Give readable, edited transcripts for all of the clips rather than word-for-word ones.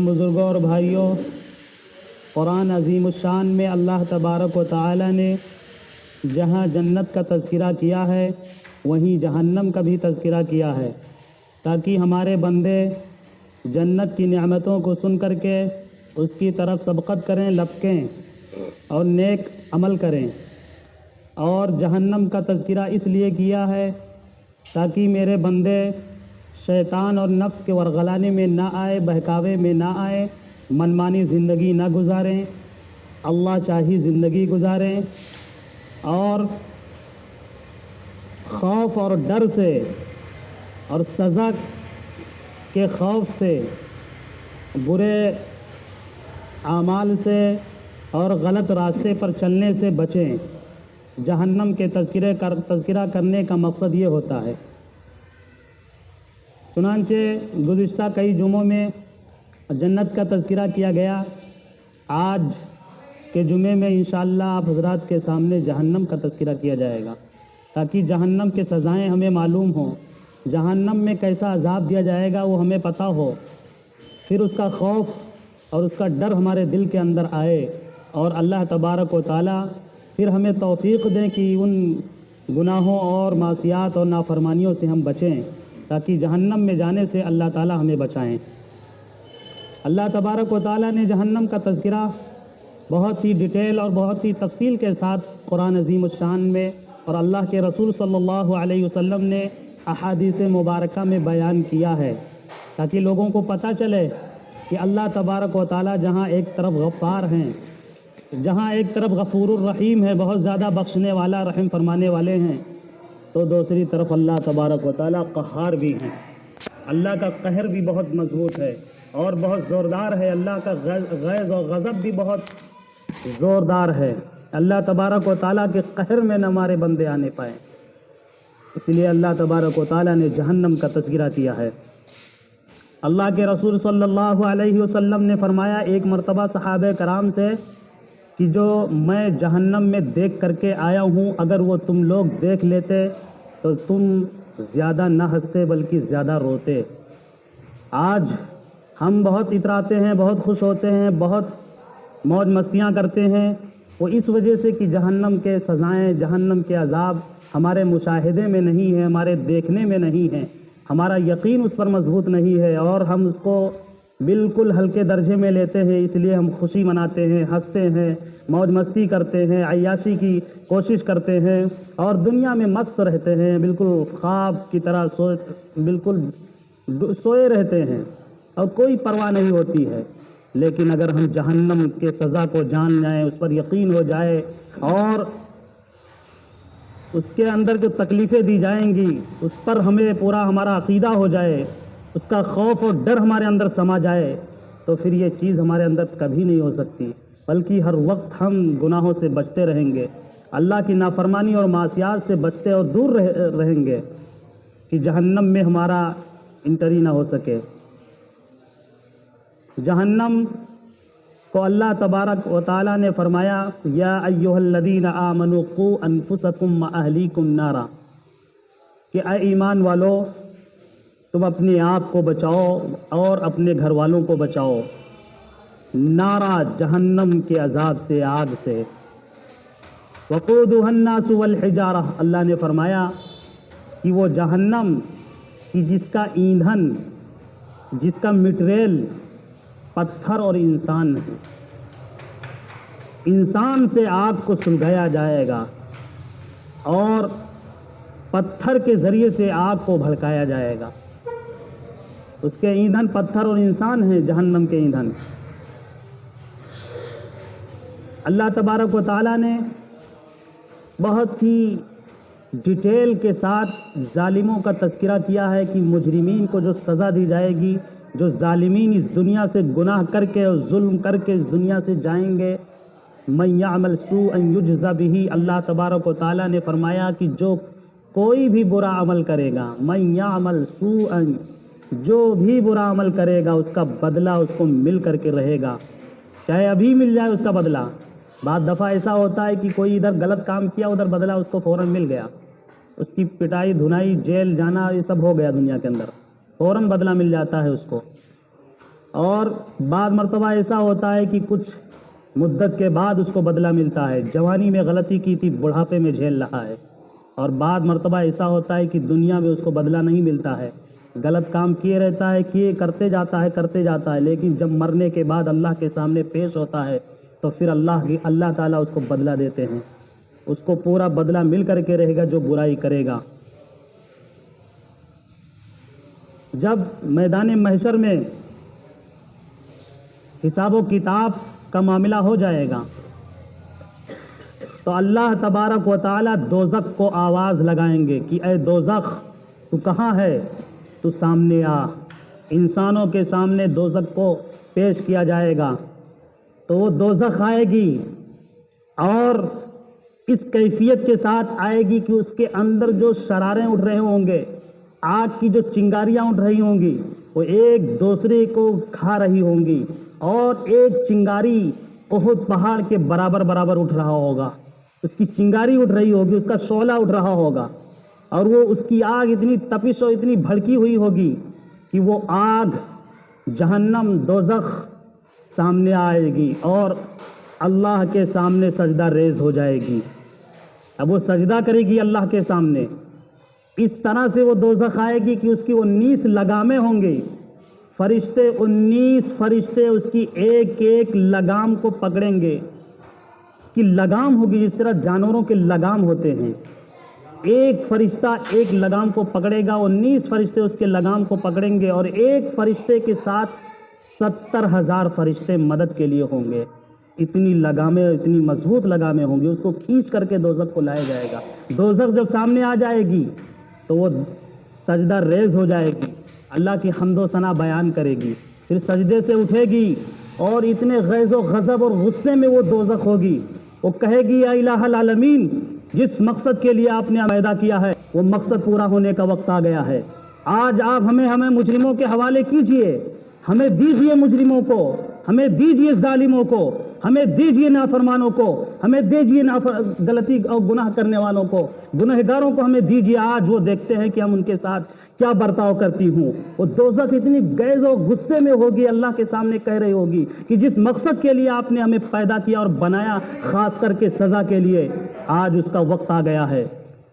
بزرگوں اور بھائیوں، قرآن عظیم الشان میں اللہ تبارک و تعالی نے جہاں جنت کا تذکرہ کیا ہے وہیں جہنم کا بھی تذکرہ کیا ہے، تاکہ ہمارے بندے جنت کی نعمتوں کو سن کر کے اس کی طرف سبقت کریں، لپکیں اور نیک عمل کریں۔ اور جہنم کا تذکرہ اس لیے کیا ہے تاکہ میرے بندے شیطان اور نفس کے ورغلانے میں نہ آئے، بہکاوے میں نہ آئے، منمانی زندگی نہ گزاریں، اللہ چاہی زندگی گزاریں اور خوف اور ڈر سے اور سزا کے خوف سے، برے اعمال سے اور غلط راستے پر چلنے سے بچیں۔ جہنم کے تذکرہ کرنے کا مقصد یہ ہوتا ہے۔ چنانچہ گزشتہ کئی جمعوں میں جنت کا تذکرہ کیا گیا، آج کے جمعے میں انشاءاللہ آپ حضرات کے سامنے جہنم کا تذکرہ کیا جائے گا، تاکہ جہنم کے سزائیں ہمیں معلوم ہوں، جہنم میں کیسا عذاب دیا جائے گا وہ ہمیں پتہ ہو، پھر اس کا خوف اور اس کا ڈر ہمارے دل کے اندر آئے، اور اللہ تبارک و تعالی پھر ہمیں توفیق دیں کہ ان گناہوں اور معصیات اور نافرمانیوں سے ہم بچیں، تاکہ جہنم میں جانے سے اللہ تعالی ہمیں بچائیں۔ اللہ تبارک و تعالی نے جہنم کا تذکرہ بہت ہی ڈیٹیل اور بہت ہی تفصیل کے ساتھ قرآن عظیم الشان میں اور اللہ کے رسول صلی اللہ علیہ وسلم نے احادیث مبارکہ میں بیان کیا ہے، تاکہ لوگوں کو پتہ چلے کہ اللہ تبارک و تعالی جہاں ایک طرف غفار ہیں، جہاں ایک طرف غفور الرحیم ہے، بہت زیادہ بخشنے والا، رحم فرمانے والے ہیں، تو دوسری طرف اللہ تبارک و تعالی قہار بھی ہیں۔ اللہ کا قہر بھی بہت مضبوط ہے اور بہت زوردار ہے، اللہ کا غیظ و غضب بھی بہت زوردار ہے۔ اللہ تبارک و تعالیٰ کے قہر میں نہ ہمارے بندے آنے پائیں، اس لیے اللہ تبارک و تعالیٰ نے جہنم کا تذکرہ کیا ہے۔ اللہ کے رسول صلی اللہ علیہ وسلم نے فرمایا ایک مرتبہ صحابہ کرام سے کہ جو میں جہنم میں دیکھ کر کے آیا ہوں، اگر وہ تم لوگ دیکھ لیتے تو تم زیادہ نہ ہنستے بلکہ زیادہ روتے۔ آج ہم بہت اتراتے ہیں، بہت خوش ہوتے ہیں، بہت موج مستیاں کرتے ہیں، وہ اس وجہ سے کہ جہنم کے سزائیں، جہنم کے عذاب ہمارے مشاہدے میں نہیں ہیں، ہمارے دیکھنے میں نہیں ہیں، ہمارا یقین اس پر مضبوط نہیں ہے، اور ہم اس کو بالکل ہلکے درجے میں لیتے ہیں، اس لیے ہم خوشی مناتے ہیں، ہنستے ہیں، موج مستی کرتے ہیں، عیاشی کی کوشش کرتے ہیں اور دنیا میں مست رہتے ہیں، بالکل خواب کی طرح بالکل سوئے رہتے ہیں اور کوئی پرواہ نہیں ہوتی ہے۔ لیکن اگر ہم جہنم کے سزا کو جان جائیں، اس پر یقین ہو جائے اور اس کے اندر جو تکلیفیں دی جائیں گی اس پر ہمیں پورا ہمارا عقیدہ ہو جائے، اس کا خوف اور ڈر ہمارے اندر سما جائے، تو پھر یہ چیز ہمارے اندر کبھی نہیں ہو سکتی، بلکہ ہر وقت ہم گناہوں سے بچتے رہیں گے، اللہ کی نافرمانی اور معصیات سے بچتے اور دور رہیں گے کہ جہنم میں ہمارا انٹری نہ ہو سکے۔ جہنم کو اللہ تبارک و تعالی نے فرمایا یا ایھا الذین آمنوا قوا انفسکم واہلیکم نارا، کہ اے ایمان والو تم اپنے آپ کو بچاؤ اور اپنے گھر والوں کو بچاؤ نارا، جہنم کے عذاب سے، آگ سے۔ وقودھا الناس والحجارہ، اللہ نے فرمایا کہ وہ جہنم کی جس کا ایندھن، جس کا مٹیریل پتھر اور انسان ہے، انسان سے آگ کو سلگایا جائے گا اور پتھر کے ذریعے سے آگ کو بھڑکایا جائے گا۔ اس کے ایندھن پتھر اور انسان ہیں، جہنم کے ایندھن۔ اللہ تبارک و تعالیٰ نے بہت ہی ڈیٹیل کے ساتھ ظالموں کا تذکرہ کیا ہے کہ مجرمین کو جو سزا دی جائے گی، جو ظالمین اس دنیا سے گناہ کر کے اور ظلم کر کے اس دنیا سے جائیں گے، من یعمل سوءا یجز بہ، اللہ تبارک و تعالیٰ نے فرمایا کہ جو کوئی بھی برا عمل کرے گا، من یعمل سوءا، جو بھی برا عمل کرے گا اس کا بدلہ اس کو مل کر کے رہے گا، چاہے ابھی مل جائے اس کا بدلہ۔ بعض دفعہ ایسا ہوتا ہے کہ کوئی ادھر غلط کام کیا، ادھر بدلہ اس کو فوراً مل گیا، اس کی پٹائی، دھنائی، جیل جانا، یہ سب ہو گیا دنیا کے اندر، فوراً بدلہ مل جاتا ہے اس کو۔ اور بعض مرتبہ ایسا ہوتا ہے کہ کچھ مدت کے بعد اس کو بدلہ ملتا ہے. جوانی میں غلطی کی تھی، بڑھاپے میں جھیل رہا ہے. اور بعض مرتبہ ایسا ہوتا ہے کہ دنیا میں اس کو بدلہ نہیں ملتا ہے، غلط کام کیے رہتا ہے، کیے کرتے جاتا ہے، لیکن جب مرنے کے بعد اللہ کے سامنے پیش ہوتا ہے تو پھر اللہ تعالیٰ اس کو بدلہ دیتے ہیں. اس کو پورا بدلہ مل کر کے رہے گا جو برائی کرے گا. جب میدان محشر میں حساب و کتاب کا معاملہ ہو جائے گا تو اللہ تبارک و تعالیٰ دوزخ کو آواز لگائیں گے کہ اے دوزخ تو کہاں ہے، تو سامنے آ. انسانوں کے سامنے دوزخ کو پیش کیا جائے گا تو وہ دوزخ آئے گی اور اس کیفیت کے ساتھ آئے گی کہ اس کے اندر جو شراریں اٹھ رہے ہوں گے، آگ کی جو چنگاریاں اٹھ رہی ہوں گی، وہ ایک دوسرے کو کھا رہی ہوں گی، اور ایک چنگاری احد پہاڑ کے برابر اٹھ رہا ہوگا. اس کی چنگاری اٹھ رہی ہوگی، اس کا شعلہ اٹھ رہا ہوگا، اور وہ اس کی آگ اتنی تپش اور اتنی بھڑکی ہوئی ہوگی کہ وہ آگ جہنم دوزخ سامنے آئے گی اور اللہ کے سامنے سجدہ ریز ہو جائے گی. اب وہ سجدہ کرے گی اللہ کے سامنے. اس طرح سے وہ دوزخ آئے گی کہ اس کی 19 لگامیں ہوں گی. 19 فرشتے اس کی ایک ایک لگام کو پکڑیں گے کہ لگام ہوگی جس طرح جانوروں کے لگام ہوتے ہیں. ایک فرشتہ ایک لگام کو پکڑے گا، 19 فرشتے اس کے لگام کو پکڑیں گے، اور ایک فرشتے کے ساتھ 70,000 فرشتے مدد کے لیے ہوں گے. اتنی لگامیں، اتنی مضبوط لگامیں ہوں گی. اس کو کھینچ کر کے دوزخ کو لایا جائے گا. دوزخ جب سامنے آ جائے گی تو وہ سجدہ ریز ہو جائے گی، اللہ کی حمد و ثنا بیان کرے گی، پھر سجدے سے اٹھے گی اور اتنے غیظ و غضب اور غصے میں وہ دوزخ ہوگی. وہ کہے گی یا الہ العالمین، جس مقصد کے لیے آپ نے پیدا کیا ہے وہ مقصد پورا ہونے کا وقت آ گیا ہے. آج آپ ہمیں مجرموں کے حوالے کیجئے، ہمیں دیجئے مجرموں کو، ہمیں دیجئے ظالموں کو، ہمیں دیجئے نافرمانوں کو، ہمیں دیجئے غلطی اور گناہ کرنے والوں کو، گنہگاروں کو ہمیں دیجئے. آج وہ دیکھتے ہیں کہ ہم ان کے ساتھ کیا برتاؤ کرتی ہوں. وہ دوزخ اتنی غیظ و غصے میں ہوگی، اللہ کے سامنے کہہ رہی ہوگی کہ جس مقصد کے لیے آپ نے ہمیں پیدا کیا اور بنایا، خاص کر کے سزا کے لیے، آج اس کا وقت آ گیا ہے.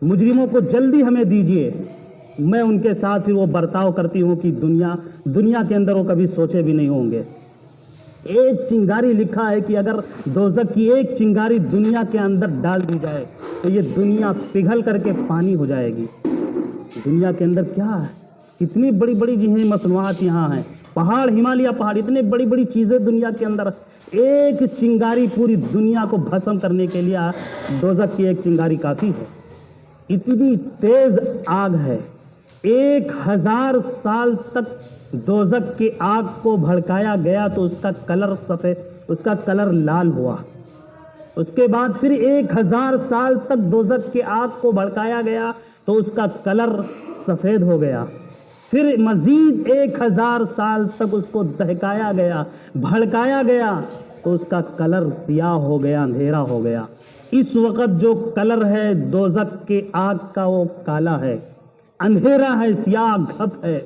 مجرموں کو جلدی ہمیں دیجئے. میں ان کے ساتھ پھر وہ برتاؤ کرتی ہوں کہ دنیا کے اندر وہ کبھی سوچے بھی نہیں ہوں گے. ایک چنگاری لکھا ہے کہ اگر دوزخ کی ایک چنگاری دنیا کے اندر ڈال دی جائے تو یہ دنیا پگھل کر کے پانی ہو جائے گی. دنیا کے اندر کیا ہے، کتنی بڑی بڑی جنہیں مصنوعات یہاں ہیں، پہاڑ، ہمالیہ پہاڑ، اتنے بڑی بڑی چیزیں دنیا کے اندر. ایک چنگاری پوری دنیا کو بھسم کرنے کے لیے دوزخ کی ایک چنگاری کافی ہے. اتنی تیز آگ ہے. 1000 سال تک دوزخ کی آگ کو بھڑکایا گیا تو اس کا کلر سفید، اس کا کلر لال ہوا. اس کے بعد پھر 1000 سال تک دوزخ کی آگ کو بھڑکایا گیا تو اس کا کلر سفید ہو گیا. پھر مزید 1000 سال تک اس کو دہکایا گیا، بھڑکایا گیا تو اس کا کلر سیاہ ہو گیا، اندھیرا ہو گیا. اس وقت جو کلر ہے دوزخ کی آگ کا وہ کالا ہے، اندھیرا ہے، سیاہ گھپ ہے،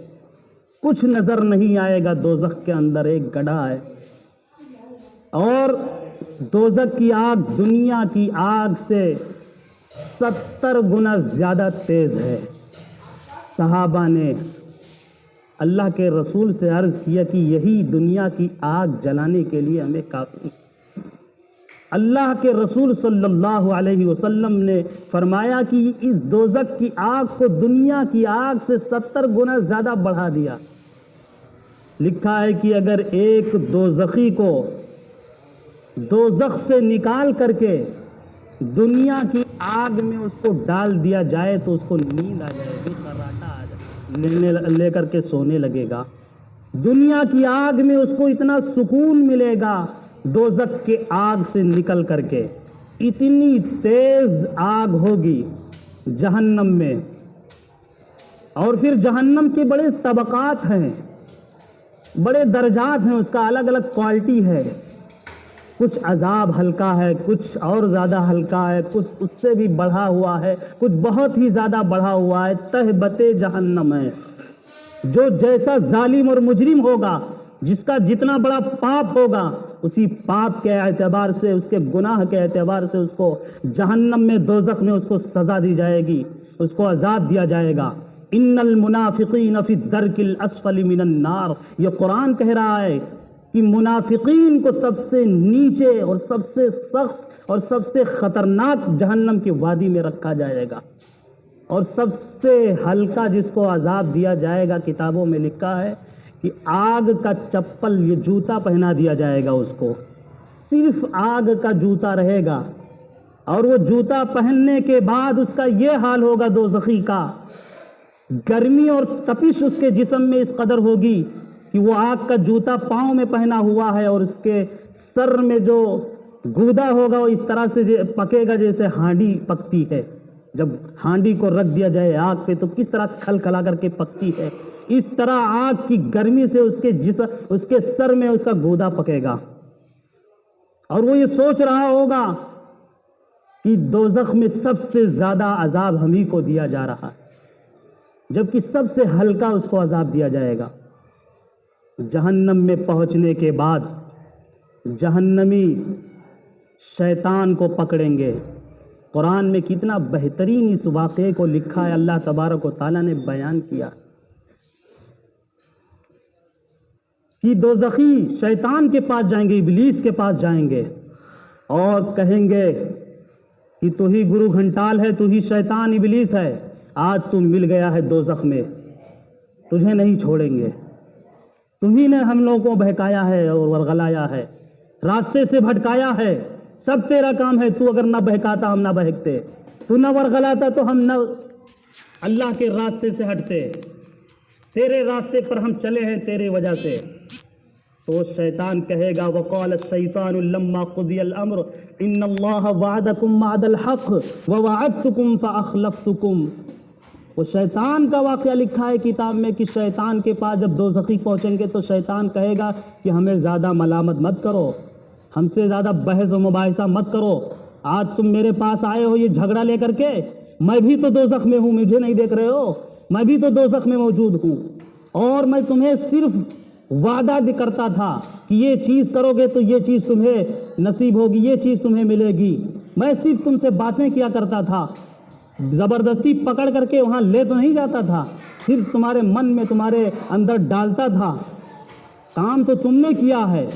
کچھ نظر نہیں آئے گا. دوزخ کے اندر ایک گڑھا ہے، اور دوزخ کی آگ دنیا کی آگ سے 70 گنا زیادہ تیز ہے. صحابہ نے اللہ کے رسول سے عرض کیا کہ یہی دنیا کی آگ جلانے کے لیے ہمیں کافی. اللہ کے رسول صلی اللہ علیہ وسلم نے فرمایا کہ اس دوزخ کی آگ کو دنیا کی آگ سے 70 گنا زیادہ بڑھا دیا. لکھا ہے کہ اگر ایک دوزخی کو دوزخ سے نکال کر کے دنیا کی آگ میں اس کو ڈال دیا جائے تو اس کو نیند آ جائے گی، سراٹا آ جائے، لے کر کے سونے لگے گا. دنیا کی آگ میں اس کو اتنا سکون ملے گا دوزخ کے آگ سے نکل کر کے. اتنی تیز آگ ہوگی جہنم میں. اور پھر جہنم کے بڑے طبقات ہیں، بڑے درجات ہیں، اس کا الگ الگ کوالٹی ہے. کچھ عذاب ہلکا ہے، کچھ اور زیادہ ہلکا ہے، کچھ اس سے بھی بڑھا ہوا ہے، کچھ بہت ہی زیادہ بڑھا ہوا ہے. تہبتے جہنم ہے. جو جیسا ظالم اور مجرم ہوگا جس کا جتنا بڑا پاپ ہوگا اسی پاپ کے اعتبار سے، اس کے گناہ کے اعتبار سے اس کو جہنم میں، دوزخ میں اس کو سزا دی جائے گی، اس کو عذاب دیا جائے گا۔ ان المنافقین فی الدرک الاسفل من النار، یہ قرآن کہہ رہا ہے کہ منافقین کو سب سے نیچے اور سب سے سخت اور سب سے خطرناک جہنم کی وادی میں رکھا جائے گا، اور سب سے ہلکا جس کو عذاب دیا جائے گا، کتابوں میں لکھا ہے کہ آگ کا چپل، یہ جوتا پہنا دیا جائے گا، اس کو صرف آگ کا جوتا رہے گا، اور وہ جوتا پہننے کے بعد اس کا یہ حال ہوگا دوزخی کا، گرمی اور تپش اس کے جسم میں اس قدر ہوگی کہ وہ آگ کا جوتا پاؤں میں پہنا ہوا ہے، اور اس کے سر میں جو گودا ہوگا وہ اس طرح سے پکے گا جیسے ہانڈی پکتی ہے، جب ہانڈی کو رکھ دیا جائے آگ پہ تو کس طرح کھل کھلا کر کے پکتی ہے، اس طرح آگ کی گرمی سے اس کے سر میں اس کا گودا پکے گا، اور وہ یہ سوچ رہا ہوگا کہ دوزخ میں سب سے زیادہ عذاب ہم ہی کو دیا جا رہا ہے، جبکہ سب سے ہلکا اس کو عذاب دیا جائے گا۔ جہنم میں پہنچنے کے بعد جہنمی شیطان کو پکڑیں گے۔ قرآن میں کتنا بہترین اس واقعے کو لکھا ہے، اللہ تبارک و تعالیٰ نے بیان کیا کہ دوزخی شیطان کے پاس جائیں گے، ابلیس کے پاس جائیں گے اور کہیں گے کہ تو ہی گرو گھنٹال ہے، تو ہی شیطان ابلیس ہے، آج تم مل گیا ہے دوزخ میں، تجھے نہیں چھوڑیں گے، تمہیں نے ہم لوگوں کو بہکایا ہے اور ورغلایا ہے، راستے سے بھٹکایا ہے، سب تیرا کام ہے، تو اگر نہ بہکاتا ہم نہ بہکتے، تو نہ ورغلاتا تو ہم نہ اللہ کے راستے سے ہٹتے، تیرے راستے پر ہم چلے ہیں تیرے وجہ سے۔ تو شیطان کہے گا وقال الشیطان لما قضی الامر ان اللہ وعدکم وعد الحق ووعدتکم فاخلفتکم۔ وہ شیطان کا واقعہ لکھا ہے کتاب میں کہ شیطان کے پاس جب دوزخی پہنچیں گے تو شیطان کہے گا کہ ہمیں زیادہ ملامت مت کرو، ہم سے زیادہ بحث و مباحثہ مت کرو، آج تم میرے پاس آئے ہو یہ جھگڑا لے کر کے، میں بھی تو دوزخ میں ہوں، مجھے نہیں دیکھ رہے ہو، میں بھی تو دوزخ میں موجود ہوں، اور میں تمہیں صرف وعدہ کرتا تھا کہ یہ چیز کرو گے تو یہ چیز تمہیں نصیب ہوگی، یہ چیز تمہیں ملے گی، میں صرف تم سے باتیں کیا کرتا تھا، زبردستی پکڑ کر کے وہاں لے تو نہیں جاتا تھا، صرف تمہارے من میں تمہارے اندر ڈالتا تھا، کام تو تم نے کیا ہے،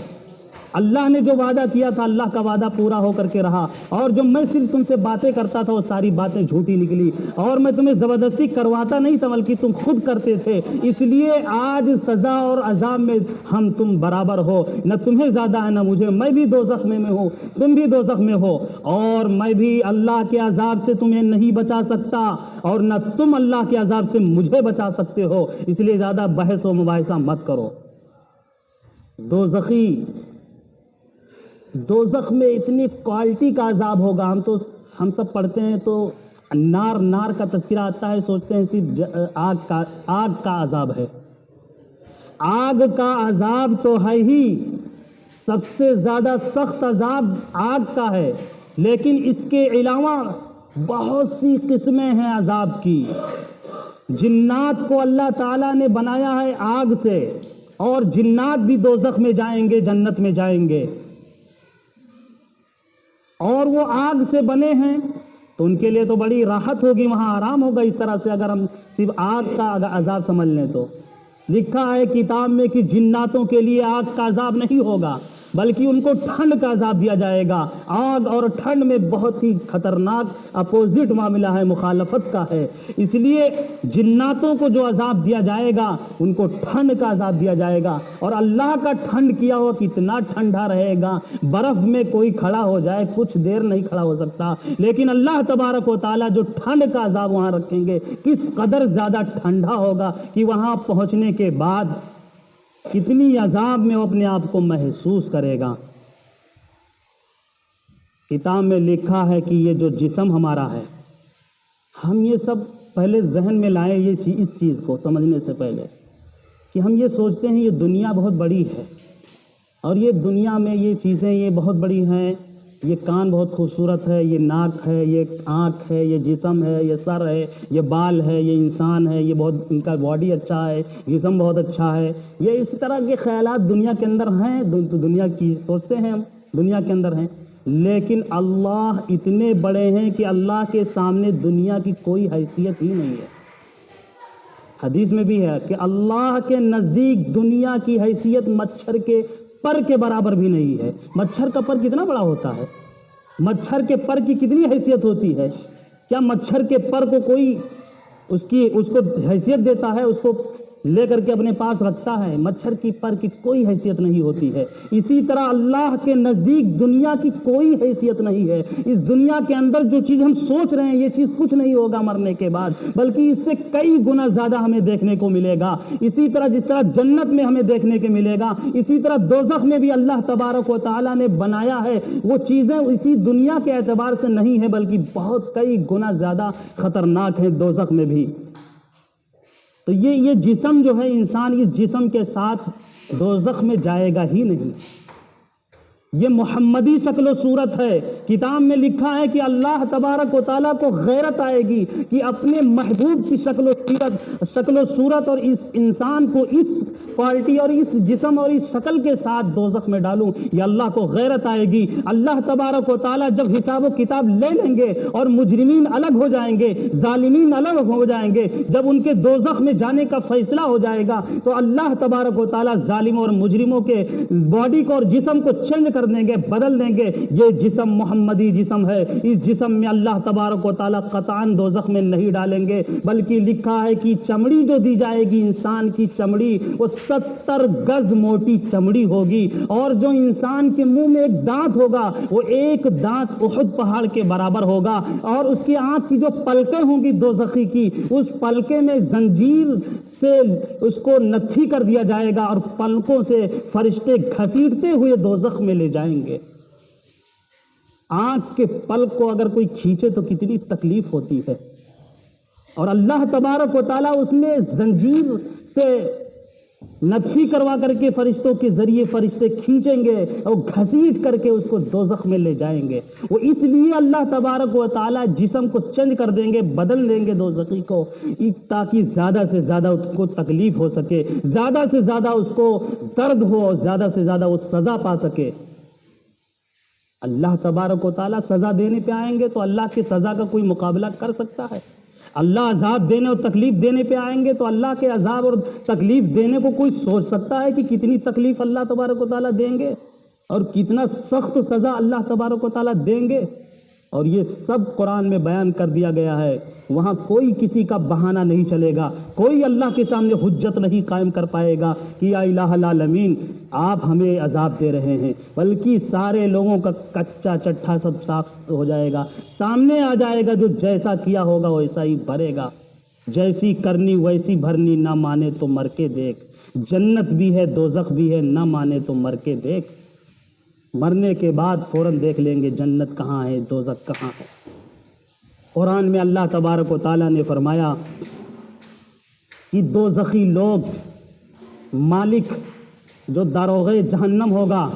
اللہ نے جو وعدہ کیا تھا اللہ کا وعدہ پورا ہو کر کے رہا، اور جو میں صرف تم سے باتیں کرتا تھا وہ ساری باتیں جھوٹی نکلی، اور میں تمہیں زبردستی کرواتا نہیں تھا بلکہ تم خود کرتے تھے، اس لیے آج سزا اور عذاب میں ہم تم برابر ہو، نہ تمہیں زیادہ ہے نہ مجھے، میں بھی دوزخ میں ہوں، تم بھی دوزخ میں ہو، اور میں بھی اللہ کے عذاب سے تمہیں نہیں بچا سکتا اور نہ تم اللہ کے عذاب سے مجھے بچا سکتے ہو، اس لیے زیادہ بحث و مباحثہ مت کرو۔ دوزخ میں اتنی کوالٹی کا عذاب ہوگا، ہم سب پڑھتے ہیں تو نار کا تذکرہ آتا ہے، سوچتے ہیں صرف آگ کا عذاب ہے، آگ کا عذاب تو ہے ہی، سب سے زیادہ سخت عذاب آگ کا ہے، لیکن اس کے علاوہ بہت سی قسمیں ہیں عذاب کی۔ جنات کو اللہ تعالیٰ نے بنایا ہے آگ سے، اور جنات بھی دوزخ میں جائیں گے، جنت میں جائیں گے، اور وہ آگ سے بنے ہیں تو ان کے لیے تو بڑی راحت ہوگی، وہاں آرام ہوگا۔ اس طرح سے اگر ہم صرف آگ کا عذاب سمجھ لیں تو لکھا ہے کتاب میں کہ جناتوں کے لیے آگ کا عذاب نہیں ہوگا بلکہ ان کو ٹھنڈ کا عذاب دیا جائے گا۔ آگ اور ٹھنڈ میں بہت ہی خطرناک اپوزٹ معاملہ ہے، مخالفت کا ہے، اس لیے جناتوں کو جو عذاب دیا جائے گا ان کو ٹھنڈ کا عذاب دیا جائے گا، اور اللہ کا ٹھنڈ کیا ہوا کتنا ٹھنڈا رہے گا، برف میں کوئی کھڑا ہو جائے کچھ دیر نہیں کھڑا ہو سکتا، لیکن اللہ تبارک و تعالیٰ جو ٹھنڈ کا عذاب وہاں رکھیں گے کس قدر زیادہ ٹھنڈا ہوگا کہ وہاں پہنچنے کے بعد کتنی عذاب میں وہ اپنے آپ کو محسوس کرے گا۔ کتاب میں لکھا ہے کہ یہ جو جسم ہمارا ہے، ہم یہ سب پہلے ذہن میں لائیں اس چیز کو سمجھنے سے پہلے کہ ہم یہ سوچتے ہیں یہ دنیا بہت بڑی ہے اور یہ دنیا میں یہ چیزیں یہ بہت بڑی ہیں، یہ کان بہت خوبصورت ہے، یہ ناک ہے، یہ آنکھ ہے، یہ جسم ہے، یہ سر ہے، یہ بال ہے، یہ انسان ہے، یہ بہت ان کا باڈی اچھا ہے، جسم بہت اچھا ہے، یہ اس طرح کے خیالات دنیا کے اندر ہیں، دنیا کی سوچتے ہیں ہم، دنیا کے اندر ہیں، لیکن اللہ اتنے بڑے ہیں کہ اللہ کے سامنے دنیا کی کوئی حیثیت ہی نہیں ہے۔ حدیث میں بھی ہے کہ اللہ کے نزدیک دنیا کی حیثیت مچھر کے پر کے برابر بھی نہیں ہے۔ مچھر کا پر کتنا بڑا ہوتا ہے، مچھر کے پر کی کتنی حیثیت ہوتی ہے، کیا مچھر کے پر کو کوئی اس کو حیثیت دیتا ہے، اس کو لے کر کے اپنے پاس رکھتا ہے؟ مچھر کی پر کی کوئی حیثیت نہیں ہوتی ہے۔ اسی طرح اللہ کے نزدیک دنیا کی کوئی حیثیت نہیں ہے۔ اس دنیا کے اندر جو چیز ہم سوچ رہے ہیں یہ چیز کچھ نہیں ہوگا مرنے کے بعد، بلکہ اس سے کئی گنا زیادہ ہمیں دیکھنے کو ملے گا۔ اسی طرح جس طرح جنت میں ہمیں دیکھنے کے ملے گا، اسی طرح دوزخ میں بھی اللہ تبارک و تعالیٰ نے بنایا ہے وہ چیزیں اسی دنیا کے اعتبار سے نہیں ہے، بلکہ بہت کئی گنا زیادہ خطرناک ہیں دوزخ میں بھی۔ تو یہ جسم جو ہے، انسان اس جسم کے ساتھ دوزخ میں جائے گا ہی نہیں۔ یہ محمدی شکل و صورت ہے۔ کتاب میں لکھا ہے کہ اللہ تبارک و تعالیٰ کو غیرت آئے گی کہ اپنے محبوب کی شکل و صورت اور اس انسان کو اس کوالٹی اور اس جسم اور اس شکل کے ساتھ دوزخ میں ڈالوں، یہ اللہ کو غیرت آئے گی۔ اللہ تبارک و تعالیٰ جب حساب و کتاب لے لیں گے اور مجرمین الگ ہو جائیں گے، ظالمین الگ ہو جائیں گے، جب ان کے دوزخ میں جانے کا فیصلہ ہو جائے گا تو اللہ تبارک و تعالیٰ ظالموں اور مجرموں کے باڈی کو اور جسم کو چینج کر دیں گے، بدل دیں گے۔ یہ جسم محمدی جسم ہے، اس جسم میں اللہ تبارک و تعالیٰ قطعاً دوزخ میں نہیں ڈالیں گے، بلکہ لکھا ہے کہ چمڑی جو دی جائے گی انسان کی چمڑی وہ 70 گز موٹی چمڑی ہوگی، اور جو انسان کے منہ میں ایک دانت ہوگا وہ ایک دانت احد پہاڑ کے برابر ہوگا، اور اس کی آنکھ کی جو پلکیں ہوں گی دوزخی کی، اس پلکیں میں زنجیر سے اس کو نتھی کر دیا جائے گا اور پلکوں سے فرشتے گھسیٹتے ہوئے دوزخ میں لے جائیں گے۔ آنکھ کے پلک کو اگر کوئی کھینچے تو کتنی تکلیف ہوتی ہے، اور اللہ تبارک و تعالیٰ اس میں زنجیر سے نتھی کروا کر کے فرشتوں کے ذریعے فرشتے کھینچیں گے اور گھسیٹ کر کے اس کو دوزخ میں لے جائیں گے۔ وہ اس لیے اللہ تبارک و تعالیٰ جسم کو چینج کر دیں گے، بدل دیں گے دوزخی کو، تاکہ زیادہ سے زیادہ اس کو تکلیف ہو سکے، زیادہ سے زیادہ اس کو درد ہو، زیادہ سے زیادہ وہ سزا پا سکے۔ اللہ تبارک و تعالیٰ سزا دینے پہ آئیں گے تو اللہ کی سزا کا کوئی مقابلہ کر سکتا ہے؟ اللہ عذاب دینے اور تکلیف دینے پہ آئیں گے تو اللہ کے عذاب اور تکلیف دینے کو کوئی سوچ سکتا ہے کہ کتنی تکلیف اللہ تبارک و تعالیٰ دیں گے اور کتنا سخت سزا اللہ تبارک و تعالیٰ دیں گے؟ اور یہ سب قرآن میں بیان کر دیا گیا ہے۔ وہاں کوئی کسی کا بہانہ نہیں چلے گا، کوئی اللہ کے سامنے حجت نہیں قائم کر پائے گا کہ یا الہ العالمین آپ ہمیں عذاب دے رہے ہیں، بلکہ سارے لوگوں کا کچا چٹھا سب صاف ہو جائے گا، سامنے آ جائے گا، جو جیسا کیا ہوگا ویسا ہی بھرے گا، جیسی کرنی ویسی بھرنی، نہ مانے تو مر کے دیکھ، جنت بھی ہے دوزخ بھی ہے، نہ مانے تو مر کے دیکھ، مرنے کے بعد فوراً دیکھ لیں گے جنت کہاں ہے دوزخ کہاں ہے۔ قرآن میں اللہ تبارک و تعالیٰ نے فرمایا کہ دوزخی لوگ، مالک جو داروغ جہنم ہوگا،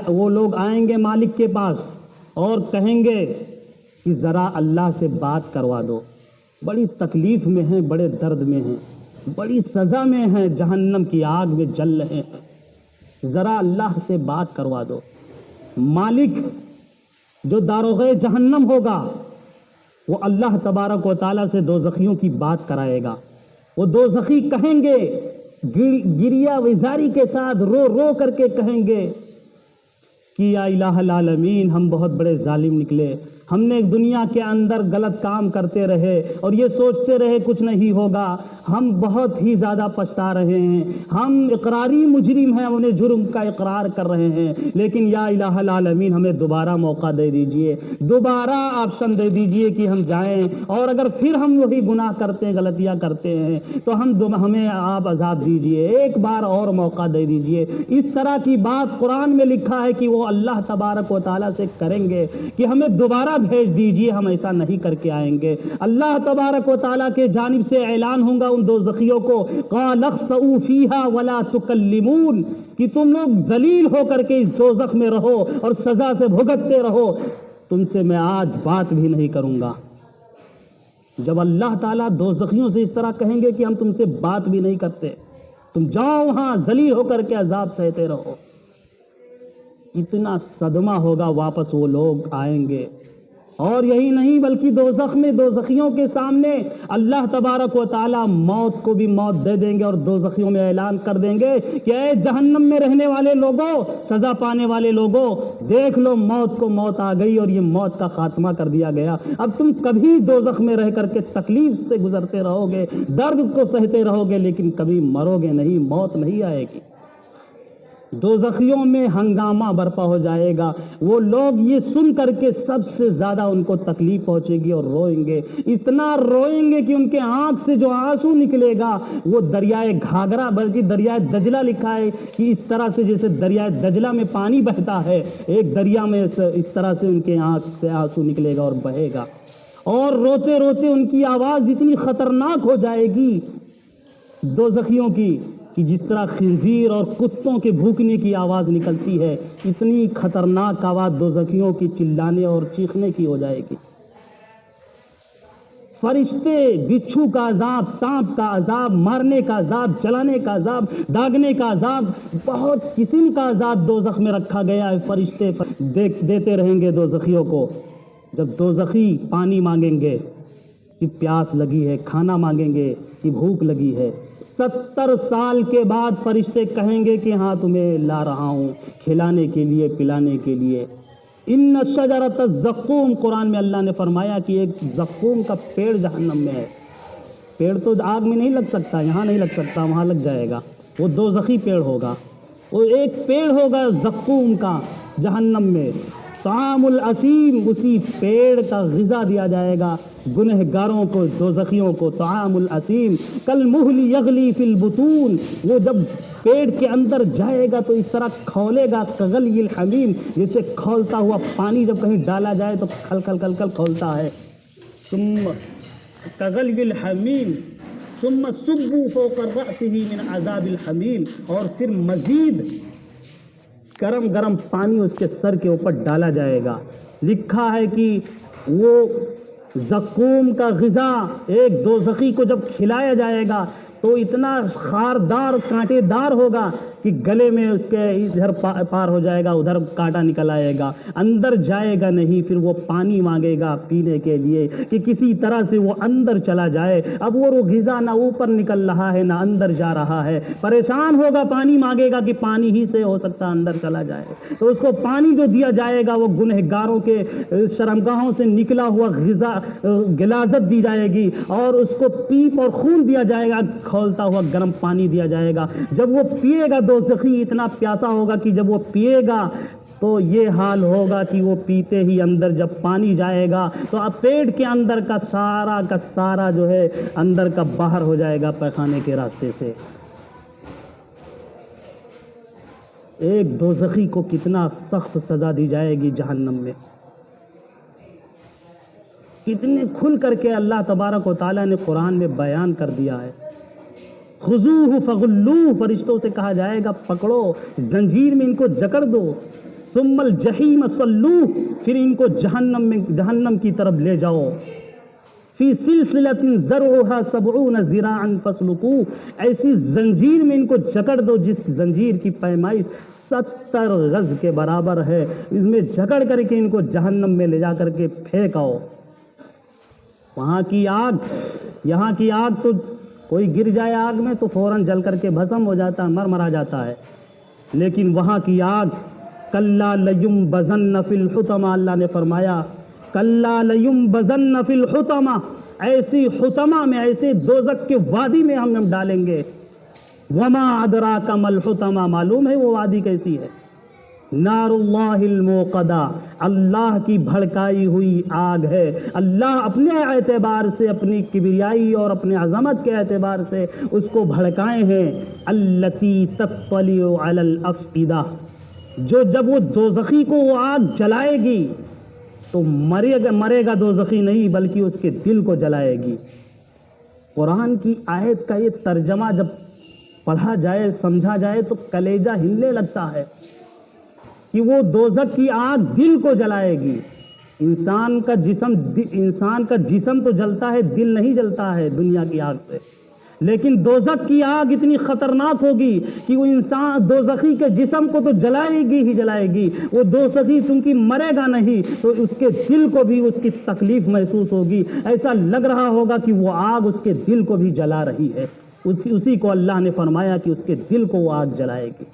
وہ لوگ آئیں گے مالک کے پاس اور کہیں گے کہ ذرا اللہ سے بات کروا دو، بڑی تکلیف میں ہیں، بڑے درد میں ہیں، بڑی سزا میں ہیں، جہنم کی آگ میں جل رہے ہیں، ذرا اللہ سے بات کروا دو۔ مالک جو داروغ جہنم ہوگا وہ اللہ تبارک و تعالیٰ سے دوزخیوں کی بات کرائے گا۔ وہ دوزخی کہیں گے، گریہ وزاری کے ساتھ رو رو کر کے کہیں گے کہ یا الہ العالمین ہم بہت بڑے ظالم نکلے، ہم نے دنیا کے اندر غلط کام کرتے رہے اور یہ سوچتے رہے کچھ نہیں ہوگا، ہم بہت ہی زیادہ پچھتا رہے ہیں، ہم اقراری مجرم ہیں، انہیں جرم کا اقرار کر رہے ہیں، لیکن یا الہ العالمین ہمیں دوبارہ موقع دے دیجئے، دوبارہ آپشن دے دیجئے کہ ہم جائیں، اور اگر پھر ہم وہی گناہ کرتے ہیں، غلطیاں کرتے ہیں تو ہمیں آپ عذاب دیجئے، ایک بار اور موقع دے دیجئے۔ اس طرح کی بات قرآن میں لکھا ہے کہ وہ اللہ تبارک و تعالیٰ سے کریں گے کہ ہمیں دوبارہ بھیج دیجئے، ہم ایسا نہیں کر کے آئیں گے۔ اللہ تبارک و تعالیٰ کے جانب سے اعلان ہوگا ان دوزخیوں کو، قال اخسؤوا فیہا ولا تکلمون، کہ تم لوگ ذلیل ہو کر کے اس دوزخ میں رہو اور سزا سے بھگتتے رہو، تم سے میں آج بات بھی نہیں کروں گا۔ جب اللہ تعالیٰ دوزخیوں سے اس طرح کہیں گے کہ ہم تم سے بات بھی نہیں کرتے، تم جاؤ وہاں ذلیل ہو کر کے عذاب سہتے رہو، اتنا صدمہ ہوگا، واپس وہ لوگ آئیں گے۔ اور یہی نہیں بلکہ دوزخ میں دوزخیوں کے سامنے اللہ تبارک و تعالیٰ موت کو بھی موت دے دیں گے اور دوزخیوں میں اعلان کر دیں گے کہ اے جہنم میں رہنے والے لوگوں، سزا پانے والے لوگوں، دیکھ لو موت کو موت آ گئی اور یہ موت کا خاتمہ کر دیا گیا۔ اب تم کبھی دوزخ میں رہ کر کے تکلیف سے گزرتے رہو گے، درد کو سہتے رہو گے، لیکن کبھی مرو گے نہیں، موت نہیں آئے گی۔ دوزخیوں میں ہنگامہ برپا ہو جائے گا، وہ لوگ یہ سن کر کے سب سے زیادہ ان کو تکلیف پہنچے گی اور روئیں گے، اتنا روئیں گے کہ ان کے آنکھ سے جو آنسو نکلے گا وہ دریائے گھاگرا، بلکہ دریائے دجلہ لکھا ہے کہ اس طرح سے جیسے دریائے دجلہ میں پانی بہتا ہے، ایک دریا میں اس طرح سے ان کے آنکھ سے آنسو نکلے گا اور بہے گا، اور روتے روتے ان کی آواز اتنی خطرناک ہو جائے گی دوزخیوں کی کہ جس طرح خنزیر اور کتوں کے بھوکنے کی آواز نکلتی ہے، اتنی خطرناک آواز دوزخیوں کی چلانے اور چیخنے کی ہو جائے گی۔ فرشتے، بچھو کا عذاب، سانپ کا عذاب، مارنے کا عذاب، جلانے کا عذاب، داغنے کا عذاب، بہت قسم کا عذاب دوزخ میں رکھا گیا ہے۔ فرشتے دیتے رہیں گے دوزخیوں کو۔ جب دوزخی پانی مانگیں گے کہ پیاس لگی ہے، کھانا مانگیں گے کہ بھوک لگی ہے، 70 سال کے بعد فرشتے کہیں گے کہ ہاں تمہیں لا رہا ہوں کھلانے کے لیے، پلانے کے لیے۔ ان شجرۃ الزقوم، قرآن میں اللہ نے فرمایا کہ ایک زقوم کا پیڑ جہنم میں ہے۔ پیڑ تو آگ میں نہیں لگ سکتا، یہاں نہیں لگ سکتا، وہاں لگ جائے گا، وہ دوزخی پیڑ ہوگا، وہ ایک پیڑ ہوگا زقوم کا جہنم میں۔ طعام الاسیم، اسی پیڑ کا غذا دیا جائے گا گنہگاروں کو، دوزخیوں کو۔ طعام الاسیم کالمہل یغلی فی البطون، وہ جب پیٹ کے اندر جائے گا تو اس طرح کھولے گا، کغلی الحمیم، جیسے کھولتا ہوا پانی جب کہیں ڈالا جائے تو کھل کھل کھل کھل کھولتا ہے۔ ثم کغلی الحمیم ثم صبوا فوق رأسہ من عذاب الحمیم، اور پھر مزید گرم گرم پانی اس کے سر کے اوپر ڈالا جائے گا۔ لکھا ہے کہ وہ زقوم کا غذا ایک دوزخی کو جب کھلایا جائے گا تو اتنا خاردار کانٹے دار ہوگا کہ گلے میں اس کے ادھر پار ہو جائے گا، ادھر کانٹا نکل آئے گا، اندر جائے گا نہیں۔ پھر وہ پانی مانگے گا پینے کے لیے کہ کسی طرح سے وہ اندر چلا جائے۔ اب وہ غذا نہ اوپر نکل رہا ہے نہ اندر جا رہا ہے، پریشان ہوگا، پانی مانگے گا کہ پانی ہی سے ہو سکتا اندر چلا جائے۔ تو اس کو پانی جو دیا جائے گا وہ گنہگاروں کے شرمگاہوں سے نکلا ہوا غذا غلاظت دی جائے گی، اور اس کو پیپ اور خون دیا جائے گا، کھولتا ہوا گرم پانی دیا جائے گا۔ جب وہ پیے گا دوزخی اتنا پیاسا ہوگا کہ جب وہ پیے گا تو یہ حال ہوگا کہ وہ پیتے ہی اندر جب پانی جائے گا تو اب پیٹ کے اندر کا سارا جو ہے اندر کا باہر ہو جائے گا پیخانے کے راستے سے۔ ایک دوزخی کو کتنا سخت سزا دی جائے گی جہنم میں، کتنے کھل کر کے اللہ تبارک و تعالیٰ نے قرآن میں بیان کر دیا ہے۔ خذوہ فغلوہ، فرشتوں سے کہا جائے گا پکڑو، زنجیر میں ان کو جکڑ دو، ثم الجحیم صلوہ، پھر ان کو جہنم کی طرف لے جاؤ، فی سلسلۃ ذرعها 70 ذراعا فاسلکوہ، ایسی زنجیر میں ان کو جکڑ دو جس زنجیر کی پیمائی 70 گز کے برابر ہے، اس میں جکڑ کر کے ان کو جہنم میں لے جا کر کے پھینکاؤ۔ وہاں کی آگ، یہاں کی آگ تو کوئی گر جائے آگ میں تو فوراً جل کر کے بھسم ہو جاتا ہے، مرا جاتا ہے، لیکن وہاں کی آگ کلا لیمبذن فی الحطمہ، اللہ نے فرمایا کلا لیمبذن فی الحطمہ، ایسی حطمہ میں، ایسے دوزخ کے وادی میں ہم ڈالیں گے۔ وما ادراک ما الحطمہ، معلوم ہے وہ وادی کیسی ہے؟ نار اللہ الموقدہ، اللہ کی بھڑکائی ہوئی آگ ہے۔ اللہ اپنے اعتبار سے، اپنی کبریائی اور اپنے عظمت کے اعتبار سے اس کو بھڑکائے ہیں۔ التی تطلع علی الافئدہ، جو جب وہ دوزخی کو وہ آگ جلائے گی تو مرے گا دوزخی نہیں بلکہ اس کے دل کو جلائے گی۔ قرآن کی آیت کا یہ ترجمہ جب پڑھا جائے سمجھا جائے تو کلیجہ ہلنے لگتا ہے کہ وہ دوزخ کی آگ دل کو جلائے گی۔ انسان کا جسم تو جلتا ہے، دل نہیں جلتا ہے دنیا کی آگ سے، لیکن دوزخ کی آگ اتنی خطرناک ہوگی کہ وہ انسان دوزخی کے جسم کو تو جلائے گی ہی جلائے گی، وہ دوزخی چونکہ مرے گا نہیں تو اس کے دل کو بھی اس کی تکلیف محسوس ہوگی، ایسا لگ رہا ہوگا کہ وہ آگ اس کے دل کو بھی جلا رہی ہے۔ اسی کو اللہ نے فرمایا کہ اس کے دل کو وہ آگ جلائے گی۔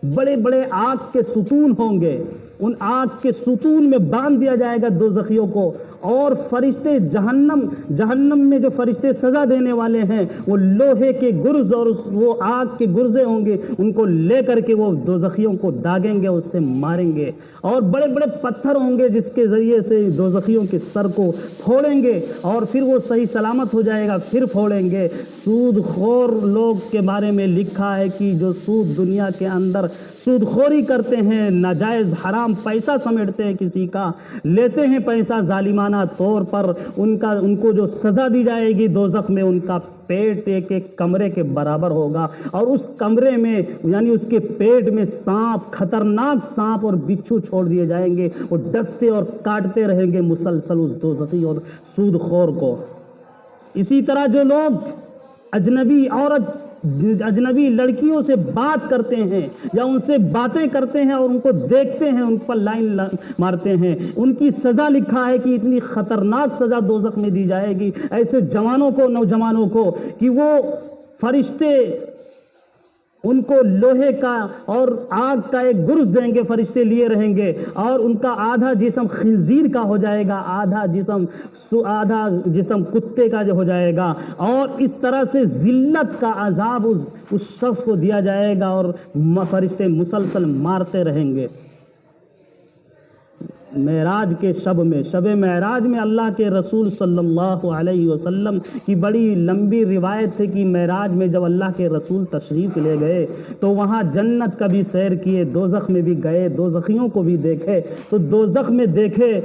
بڑے بڑے آگ کے ستون ہوں گے، ان آگ کے ستون میں باندھ دیا جائے گا دوزخیوں کو، اور فرشتے جہنم میں جو فرشتے سزا دینے والے ہیں وہ لوہے کے گرز اور وہ آگ کے گرزے ہوں گے، ان کو لے کر کے وہ دوزخیوں کو داغیں گے، اس سے ماریں گے، اور بڑے بڑے پتھر ہوں گے جس کے ذریعے سے دوزخیوں کے سر کو پھوڑیں گے، اور پھر وہ صحیح سلامت ہو جائے گا، پھر پھوڑیں گے۔ سود خور لوگ کے بارے میں لکھا ہے کہ جو سود دنیا کے اندر سود خوری کرتے ہیں، ناجائز حرام پیسہ سمیٹتے ہیں، کسی کا لیتے ہیں پیسہ ظالمانہ طور پر، ان کو جو سزا دی جائے گی دوزخ میں، ان کا پیٹ ایک کمرے کے برابر ہوگا، اور اس کمرے میں یعنی اس کے پیٹ میں سانپ، خطرناک سانپ اور بچھو چھوڑ دیے جائیں گے، وہ ڈستے اور کاٹتے رہیں گے مسلسل اس دوزخی اور سود خور کو۔ اسی طرح جو لوگ اجنبی لڑکیوں سے بات کرتے ہیں یا ان سے باتیں کرتے ہیں اور ان کو دیکھتے ہیں، ان پر لائن مارتے ہیں، ان کی سزا لکھا ہے کہ اتنی خطرناک سزا دوزخ میں دی جائے گی ایسے نوجوانوں کو کہ وہ فرشتے ان کو لوہے کا اور آگ کا ایک گرز دیں گے، فرشتے لیے رہیں گے، اور ان کا آدھا جسم خنزیر کا ہو جائے گا، آدھا جسم کتے کا جو ہو جائے گا، اور اس طرح سے ذلت کا عذاب اس شخص کو دیا جائے گا، اور فرشتے مسلسل مارتے رہیں گے۔ معراج کے شب معراج میں اللہ کے رسول صلی اللہ علیہ وسلم کی بڑی لمبی روایت ہے کہ معراج میں جب اللہ کے رسول تشریف لے گئے تو وہاں جنت کا بھی سیر کیے، دوزخ میں بھی گئے، دوزخیوں کو بھی دیکھے، تو دوزخ میں دیکھے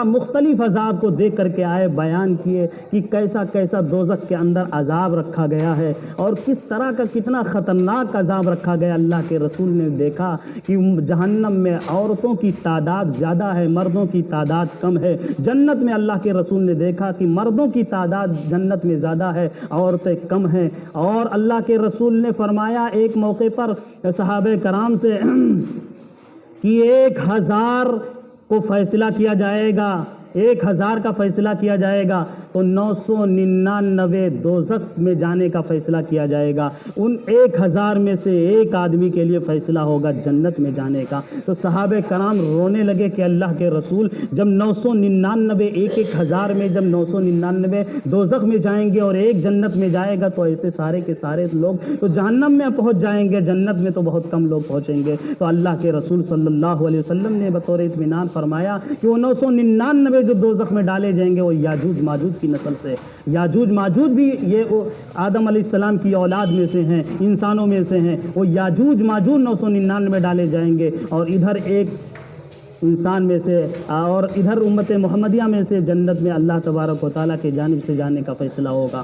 مختلف عذاب کو دیکھ کر کے آئے، بیان کیے کہ کیسا کیسا دوزخ کے اندر عذاب رکھا گیا ہے اور کس طرح کا کتنا خطرناک عذاب رکھا گیا۔ اللہ کے رسول نے دیکھا کہ جہنم میں عورتوں کی تعداد زیادہ ہے، مردوں کی تعداد کم ہے۔ جنت میں اللہ کے رسول نے دیکھا کہ مردوں کی تعداد جنت میں زیادہ ہے، عورتیں کم ہیں۔ اور اللہ کے رسول نے فرمایا ایک موقع پر صحابہ کرام سے کہ 1000 کو فیصلہ کیا جائے گا، 1000 کا فیصلہ کیا جائے گا تو 999 دوزخ میں جانے کا فیصلہ کیا جائے گا، ان 1000 میں سے ایک آدمی کے لیے فیصلہ ہوگا جنت میں جانے کا۔ تو صحابہ کرام رونے لگے کہ اللہ کے رسول جب 999 ایک 1000 میں جب 999 دوزخ میں جائیں گے اور ایک جنت میں جائے گا تو ایسے سارے کے سارے لوگ تو جہنم میں پہنچ جائیں گے، جنت میں تو بہت کم لوگ پہنچیں گے۔ تو اللہ کے رسول صلی اللہ علیہ وسلم نے بطور اطمینان فرمایا کہ وہ 999 جو دوزخ میں ڈالے جائیں گے وہ یاجوج ماجوج کی نسل سے، یاجوج ماجوج بھی یہ آدم علیہ السلام کی اولاد میں سے ہیں، انسانوں میں سے ہیں، وہ یاجوج ماجوج 999 ڈالے جائیں گے، اور ادھر ایک انسان میں سے اور ادھر امت محمدیہ میں سے جنت میں اللہ تبارک و تعالیٰ کی جانب سے جانے کا فیصلہ ہوگا۔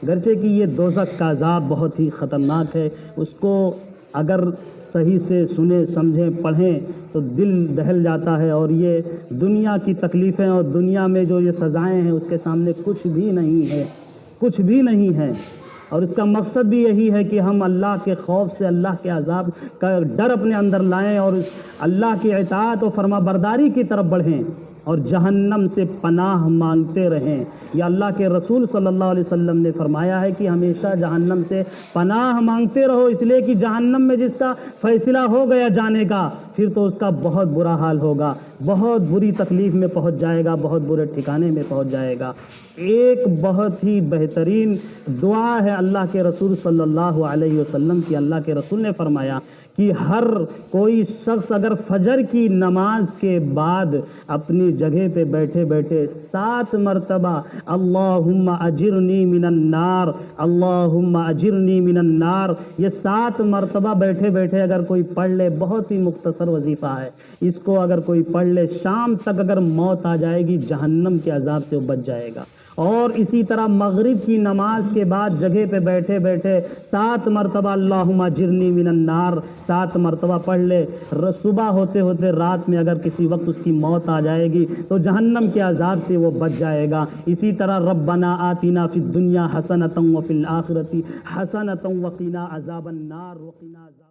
گرچہ کہ یہ دوزخ کا عذاب بہت ہی خطرناک ہے، اس کو اگر صحیح سے سنیں سمجھیں پڑھیں تو دل دہل جاتا ہے، اور یہ دنیا کی تکلیفیں اور دنیا میں جو یہ سزائیں ہیں اس کے سامنے کچھ بھی نہیں ہے، اور اس کا مقصد بھی یہی ہے کہ ہم اللہ کے خوف سے، اللہ کے عذاب کا ڈر اپنے اندر لائیں اور اللہ کی اطاعت و فرما برداری کی طرف بڑھیں اور جہنم سے پناہ مانگتے رہیں۔ یا اللہ کے رسول صلی اللہ علیہ وسلم نے فرمایا ہے کہ ہمیشہ جہنم سے پناہ مانگتے رہو، اس لیے کہ جہنم میں جس کا فیصلہ ہو گیا جانے کا پھر تو اس کا بہت برا حال ہوگا، بہت بری تکلیف میں پہنچ جائے گا، بہت برے ٹھکانے میں پہنچ جائے گا۔ ایک بہت ہی بہترین دعا ہے اللہ کے رسول صلی اللہ علیہ وسلم کی۔ اللہ کے رسول نے فرمایا کہ ہر کوئی شخص اگر فجر کی نماز کے بعد اپنی جگہ پہ بیٹھے بیٹھے 7 مرتبہ اللہم اجرنی من النار، اللہم اجرنی من النار، یہ 7 مرتبہ بیٹھے بیٹھے اگر کوئی پڑھ لے، بہت ہی مختصر وظیفہ ہے، اس کو اگر کوئی پڑھ لے، شام تک اگر موت آ جائے گی جہنم کے عذاب سے وہ بچ جائے گا۔ اور اسی طرح مغرب کی نماز کے بعد جگہ پہ بیٹھے بیٹھے 7 مرتبہ اللہم اجرنی من النار 7 مرتبہ پڑھ لے، صبح ہوتے ہوتے رات میں اگر کسی وقت اس کی موت آ جائے گی تو جہنم کے عذاب سے وہ بچ جائے گا۔ اسی طرح ربنا آتنا فی الدنیا حسنۃ وفی الآخرۃ حسنۃ وقنا عذاب النار وقنا عذاب